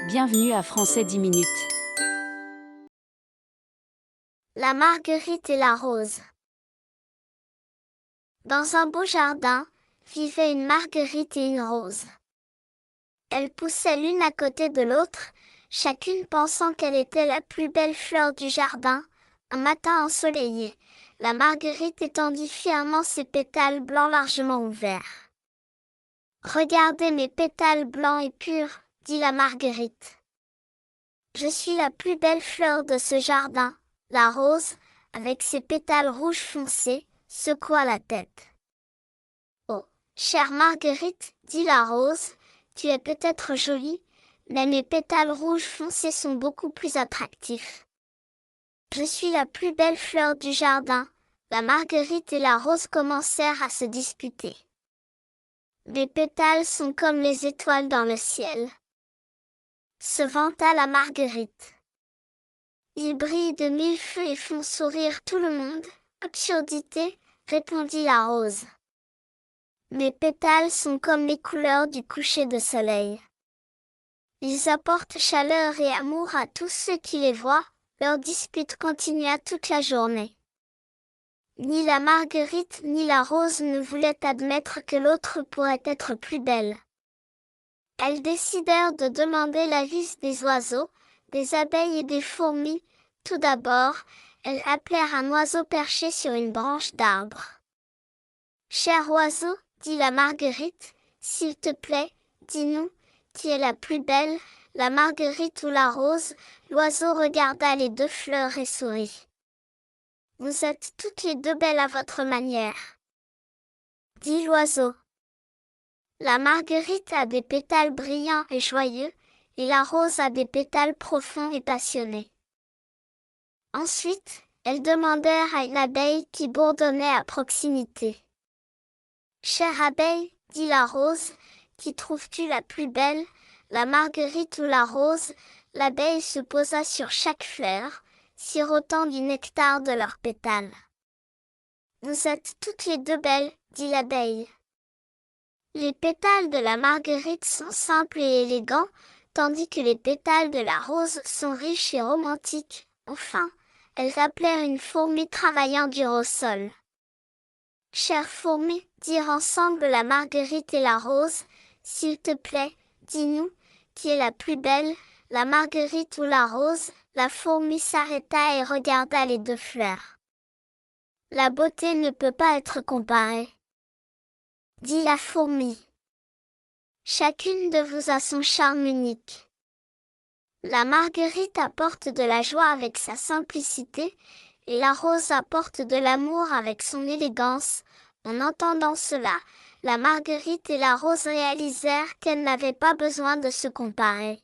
Bienvenue à Français 10 minutes. La marguerite et la rose. Dans un beau jardin, vivaient une marguerite et une rose. Elles poussaient l'une à côté de l'autre, chacune pensant qu'elle était la plus belle fleur du jardin. Un matin ensoleillé, la marguerite étendit fièrement ses pétales blancs largement ouverts. « Regardez mes pétales blancs et purs, dit la marguerite. Je suis la plus belle fleur de ce jardin. » La rose, avec ses pétales rouges foncés, secoua la tête. « Oh, chère Marguerite, dit la rose, tu es peut-être jolie, mais mes pétales rouges foncés sont beaucoup plus attractifs. Je suis la plus belle fleur du jardin. » La marguerite et la rose commencèrent à se disputer. Mes pétales sont comme les étoiles dans le ciel, se vanta la marguerite. Ils brillent de mille feux et font sourire tout le monde. Absurdité, répondit la rose. Mes pétales sont comme les couleurs du coucher de soleil. Ils apportent chaleur et amour à tous ceux qui les voient. Leur dispute continua toute la journée. Ni la marguerite ni la rose ne voulaient admettre que l'autre pourrait être plus belle. Elles décidèrent de demander l'avis des oiseaux, des abeilles et des fourmis. Tout d'abord, elles appelèrent un oiseau perché sur une branche d'arbre. « Cher oiseau, dit la marguerite, s'il te plaît, dis-nous, qui est la plus belle, la marguerite ou la rose ?» L'oiseau regarda les deux fleurs et sourit. « Vous êtes toutes les deux belles à votre manière, dit l'oiseau. La marguerite a des pétales brillants et joyeux, et la rose a des pétales profonds et passionnés. » Ensuite, elles demandèrent à une abeille qui bourdonnait à proximité. « Chère abeille, dit la rose, qui trouves-tu la plus belle, la marguerite ou la rose ?» L'abeille se posa sur chaque fleur, sirotant du nectar de leurs pétales. « Vous êtes toutes les deux belles, dit l'abeille. Les pétales de la marguerite sont simples et élégants, tandis que les pétales de la rose sont riches et romantiques. » Enfin, elles appelèrent une fourmi travaillant dur au sol. « Chère fourmi, dirent ensemble la marguerite et la rose, s'il te plaît, dis-nous, qui est la plus belle, la marguerite ou la rose ?» La fourmi s'arrêta et regarda les deux fleurs. « La beauté ne peut pas être comparée, dit la fourmi. Chacune de vous a son charme unique. La marguerite apporte de la joie avec sa simplicité, et la rose apporte de l'amour avec son élégance. » En entendant cela, la marguerite et la rose réalisèrent qu'elles n'avaient pas besoin de se comparer.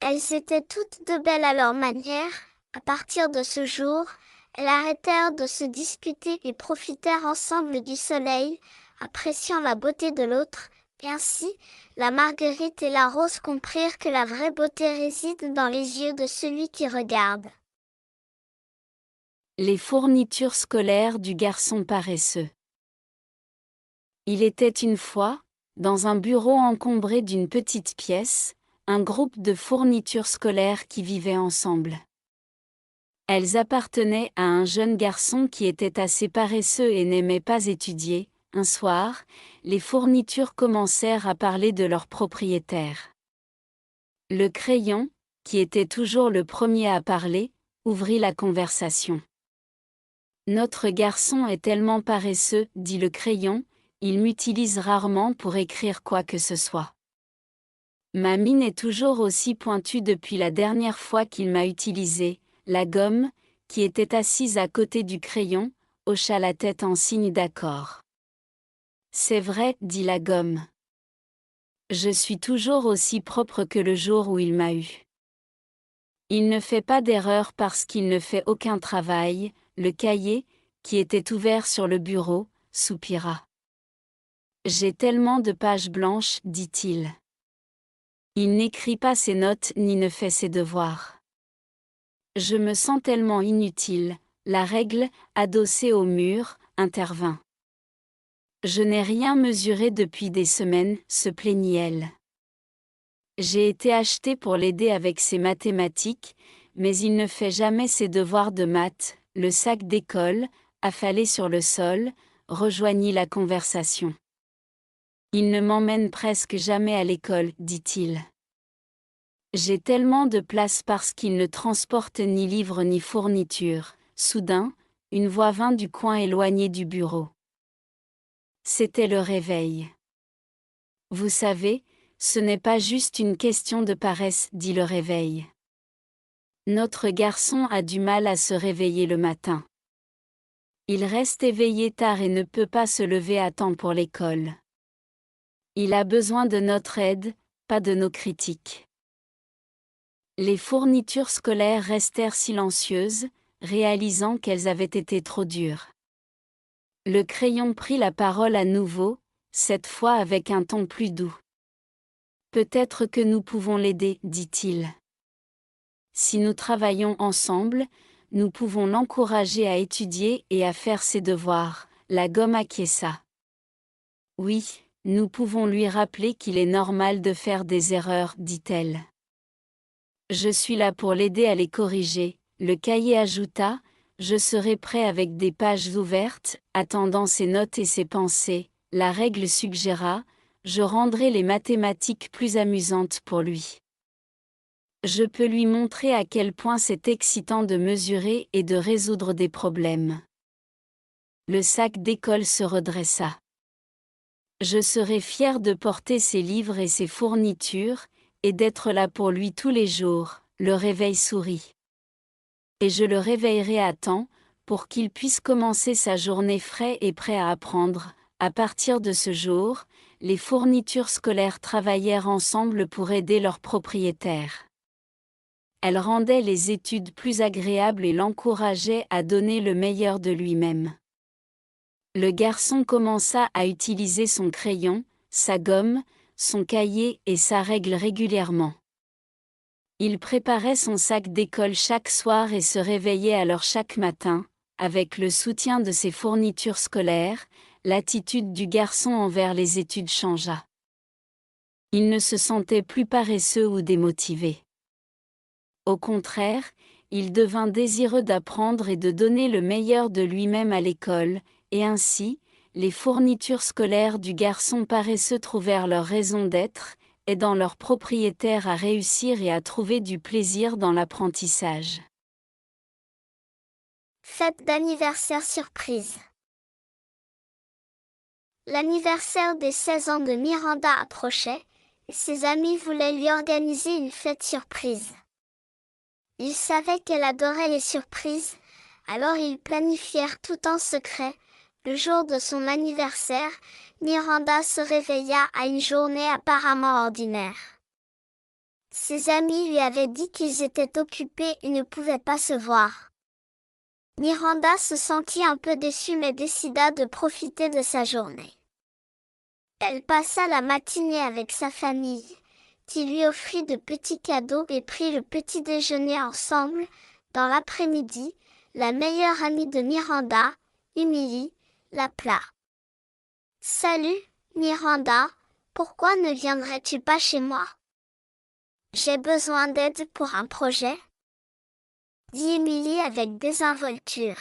Elles étaient toutes deux belles à leur manière. À partir de ce jour, elles arrêtèrent de se disputer et profitèrent ensemble du soleil, appréciant la beauté de l'autre. Et ainsi, la marguerite et la rose comprirent que la vraie beauté réside dans les yeux de celui qui regarde. Les fournitures scolaires du garçon paresseux. Il était une fois, dans un bureau encombré d'une petite pièce, un groupe de fournitures scolaires qui vivaient ensemble. Elles appartenaient à un jeune garçon qui était assez paresseux et n'aimait pas étudier. Un soir, les fournitures commencèrent à parler de leur propriétaire. Le crayon, qui était toujours le premier à parler, ouvrit la conversation. « Notre garçon est tellement paresseux, dit le crayon, il m'utilise rarement pour écrire quoi que ce soit. Ma mine est toujours aussi pointue depuis la dernière fois qu'il m'a utilisé. » La gomme, qui était assise à côté du crayon, hocha la tête en signe d'accord. « C'est vrai, dit la gomme. Je suis toujours aussi propre que le jour où il m'a eu. Il ne fait pas d'erreur parce qu'il ne fait aucun travail. » Le cahier, qui était ouvert sur le bureau, soupira. « J'ai tellement de pages blanches, dit-il. Il n'écrit pas ses notes ni ne fait ses devoirs. Je me sens tellement inutile. » La règle, adossée au mur, intervint. « Je n'ai rien mesuré depuis des semaines, se plaignit-elle. J'ai été acheté pour l'aider avec ses mathématiques, mais il ne fait jamais ses devoirs de maths. Le sac d'école, affalé sur le sol, rejoignit la conversation. Il ne m'emmène presque jamais à l'école, dit-il. J'ai tellement de place parce qu'il ne transporte ni livres ni fournitures. Soudain, une voix vint du coin éloigné du bureau. C'était le réveil. Vous savez, ce n'est pas juste une question de paresse, dit le réveil. Notre garçon a du mal à se réveiller le matin. Il reste éveillé tard et ne peut pas se lever à temps pour l'école. Il a besoin de notre aide, pas de nos critiques. Les fournitures scolaires restèrent silencieuses, réalisant qu'elles avaient été trop dures. Le crayon prit la parole à nouveau, cette fois avec un ton plus doux. Peut-être que nous pouvons l'aider, dit-il. Si nous travaillons ensemble, nous pouvons l'encourager à étudier et à faire ses devoirs. La gomme acquiesça. Oui, nous pouvons lui rappeler qu'il est normal de faire des erreurs, dit-elle. Je suis là pour l'aider à les corriger, le cahier ajouta, je serai prêt avec des pages ouvertes, attendant ses notes et ses pensées. La règle suggéra, je rendrai les mathématiques plus amusantes pour lui. Je peux lui montrer à quel point c'est excitant de mesurer et de résoudre des problèmes. Le sac d'école se redressa. Je serai fier de porter ses livres et ses fournitures, et d'être là pour lui tous les jours, le réveil sourit. Et je le réveillerai à temps, pour qu'il puisse commencer sa journée frais et prêt à apprendre. À partir de ce jour, les fournitures scolaires travaillèrent ensemble pour aider leurs propriétaires. Elles rendaient les études plus agréables et l'encourageaient à donner le meilleur de lui-même. Le garçon commença à utiliser son crayon, sa gomme, son cahier et sa règle régulièrement. Il préparait son sac d'école chaque soir et se réveillait alors chaque matin. Avec le soutien de ses fournitures scolaires, l'attitude du garçon envers les études changea. Il ne se sentait plus paresseux ou démotivé. Au contraire, il devint désireux d'apprendre et de donner le meilleur de lui-même à l'école, et ainsi, les fournitures scolaires du garçon paresseux trouvèrent leur raison d'être, aidant leurs propriétaires à réussir et à trouver du plaisir dans l'apprentissage. Fête d'anniversaire surprise. L'anniversaire des 16 ans de Miranda approchait, et ses amis voulaient lui organiser une fête surprise. Ils savaient qu'elle adorait les surprises, alors ils planifièrent tout en secret. Le jour de son anniversaire, Miranda se réveilla à une journée apparemment ordinaire. Ses amis lui avaient dit qu'ils étaient occupés et ne pouvaient pas se voir. Miranda se sentit un peu déçue mais décida de profiter de sa journée. Elle passa la matinée avec sa famille, qui lui offrit de petits cadeaux et prit le petit déjeuner ensemble. Dans l'après-midi, la meilleure amie de Miranda, Emily, l'appela. « Salut, Miranda, pourquoi ne viendrais-tu pas chez moi? J'ai besoin d'aide pour un projet, » dit Emily avec désinvolture.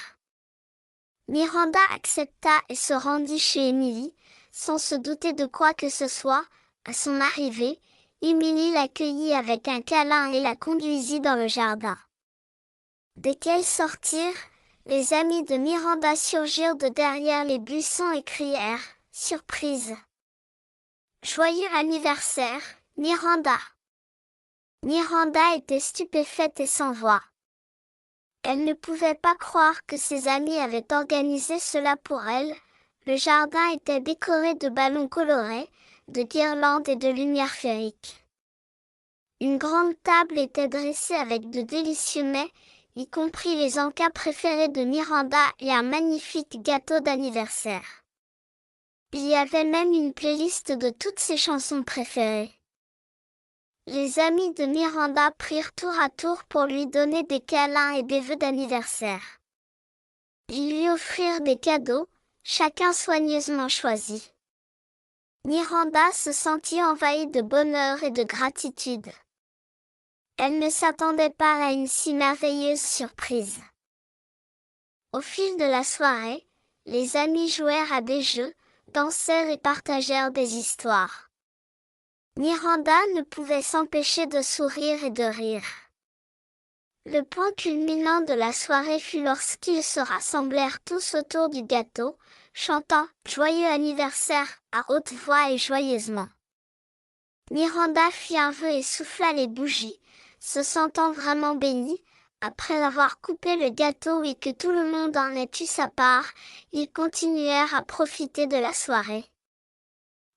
Miranda accepta et se rendit chez Emily, sans se douter de quoi que ce soit. À son arrivée, Emily l'accueillit avec un câlin et la conduisit dans le jardin. Dès qu'elles sortirent, les amis de Miranda surgirent de derrière les buissons et crièrent « Surprise !»« Joyeux anniversaire, Miranda !» Miranda était stupéfaite et sans voix. Elle ne pouvait pas croire que ses amis avaient organisé cela pour elle. Le jardin était décoré de ballons colorés, de guirlandes et de lumières féeriques. Une grande table était dressée avec de délicieux mets, y compris les encas préférés de Miranda et un magnifique gâteau d'anniversaire. Il y avait même une playlist de toutes ses chansons préférées. Les amis de Miranda prirent tour à tour pour lui donner des câlins et des vœux d'anniversaire. Ils lui offrirent des cadeaux, chacun soigneusement choisi. Miranda se sentit envahie de bonheur et de gratitude. Elle ne s'attendait pas à une si merveilleuse surprise. Au fil de la soirée, les amis jouèrent à des jeux, dansèrent et partagèrent des histoires. Miranda ne pouvait s'empêcher de sourire et de rire. Le point culminant de la soirée fut lorsqu'ils se rassemblèrent tous autour du gâteau, chantant « Joyeux anniversaire » à haute voix et joyeusement. Miranda fit un vœu et souffla les bougies, se sentant vraiment bénie. Après avoir coupé le gâteau et que tout le monde en ait eu sa part, ils continuèrent à profiter de la soirée.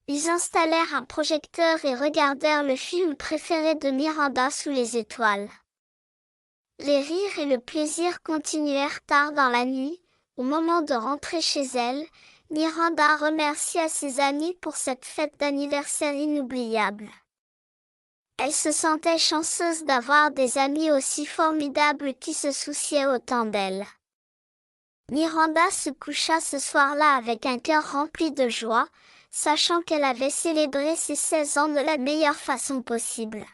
Ils installèrent un projecteur et regardèrent le film préféré de Miranda sous les étoiles. Les rires et le plaisir continuèrent tard dans la nuit. Au moment de rentrer chez elle, Miranda remercia ses amis pour cette fête d'anniversaire inoubliable. Elle se sentait chanceuse d'avoir des amis aussi formidables qui se souciaient autant d'elle. Miranda se coucha ce soir-là avec un cœur rempli de joie, sachant qu'elle avait célébré ses 16 ans de la meilleure façon possible.